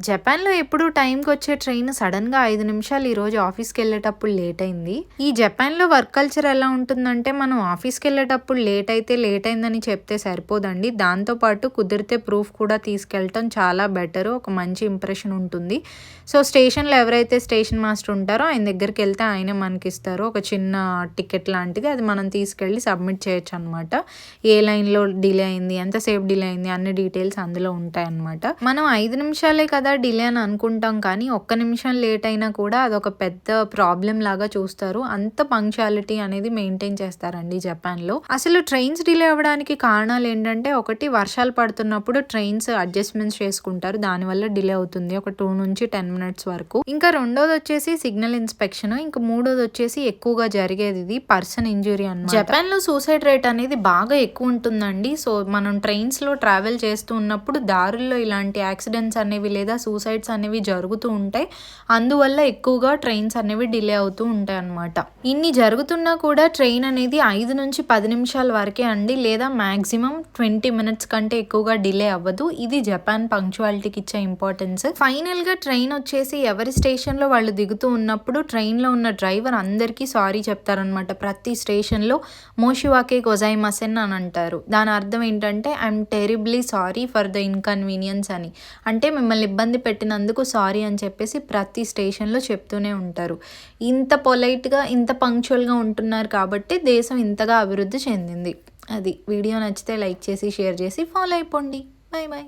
జపాన్‌లో ఎప్పుడూ టైంకొచ్చే ట్రైన్ సడెన్‌గా 5 నిమిషాలు ఈరోజు ఆఫీస్‌కెళ్ళేటప్పుడు లేట్ అయింది. ఈ జపాన్‌లో వర్క్ కల్చర్ ఎలా ఉంటుందంటే, మనం ఆఫీస్‌కెళ్ళేటప్పుడు లేట్ అయిందని చెప్తే సరిపోదండి. దాంతో పాటు కుదిరితే ప్రూఫ్ కూడా తీసుకెళ్ళటం చాలా బెటరు. ఒక మంచి ఇంప్రెషన్ ఉంటుంది. సో, స్టేషన్‌లో ఎవరైతే స్టేషన్ మాస్టర్ ఉంటారో ఆయన దగ్గరికెళ్తే ఆయనే మనకిస్తారు. ఒక చిన్న టికెట్ లాంటిది. అది మనం తీసుకెళ్ళి సబ్మిట్ చేయొచ్చనమాట. ఏ లైన్‌లో డిలే అయింది, ఎంతసేపు డిలే అయింది అన్ని డీటెయిల్స్ అందులో ఉంటాయన్నమాట. మనం 5 నిమిషాలే కదా డిలే అని అనుకుంటాం కానీ, ఒక్క నిమిషం లేట్ అయినా కూడా అదొక పెద్ద ప్రాబ్లమ్ లాగా చూస్తారు. అంత పంక్చువాలిటీ అనేది మెయింటైన్ చేస్తారండి జపాన్‌లో. అసలు ట్రైన్స్ డిలే అవ్వడానికి కారణాలు ఏంటంటే, ఒకటి వర్షాలు పడుతున్నప్పుడు ట్రైన్స్ అడ్జస్ట్‌మెంట్స్ చేసుకుంటారు. దానివల్ల డిలే అవుతుంది. ఒక 2-10 మినిట్స్ వరకు. ఇంకా రెండోదొచ్చేసి సిగ్నల్ ఇన్స్‌పెక్షన్. ఇంకా మూడోదొచ్చేసి ఎక్కువగా జరిగేది ఇది పర్సన్ ఇంజ్యూరీ అన్నమాట. జపాన్‌లో సూసైడ్ రేట్ అనేది బాగా ఎక్కువ ఉంటుందండి. సో, మనం ట్రైన్స్‌లో ట్రావెల్ చేస్తూ ఉన్నప్పుడు దారుల్లో ఇలాంటి యాక్సిడెంట్స్ అనేవి లేదా సూసైడ్స్ అనేవి జరుగుతూ ఉంటాయి. అందువల్ల ఎక్కువగా ట్రైన్స్ అనేవి డిలే అవుతూ ఉంటాయన్నమాట. ఇన్ని జరుగుతున్నా కూడా ట్రైన్ అనేది 5-10 నిమిషాల వరకే అండి, లేదా మాక్సిమం 20 మినిట్స్ కంటే ఎక్కువగా డిలే అవ్వదు. ఇది జపాన్ పంక్చువాలిటీకి ఇచ్చే ఇంపార్టెన్స్. ఫైనల్‌గా ట్రైన్ వచ్చేసి ఎవరి స్టేషన్‌లో వాళ్ళు దిగుతూ ఉన్నప్పుడు ట్రైన్‌లో ఉన్న డ్రైవర్ అందరికీ సారీ చెప్తారనమాట. ప్రతి స్టేషన్‌లో మోషివాకే గొజైమసెన్ అని అంటారు. దాని అర్థం ఏంటంటే I'm terribly sorry for the inconvenience అని. అంటే మిమ్మల్ని ఇబ్బంది పెట్టినందుకు సారీ అని చెప్పేసి ప్రతి స్టేషన్‌లో చెప్తూనే ఉంటారు. ఇంత పొలైట్‌గా, ఇంత పంక్చువల్‌గా ఉంటున్నారు కాబట్టి దేశం ఇంతగా అభివృద్ధి చెందింది. అది వీడియో నచ్చితే లైక్ చేసి, షేర్ చేసి ఫాలో అయిపోండి. By by.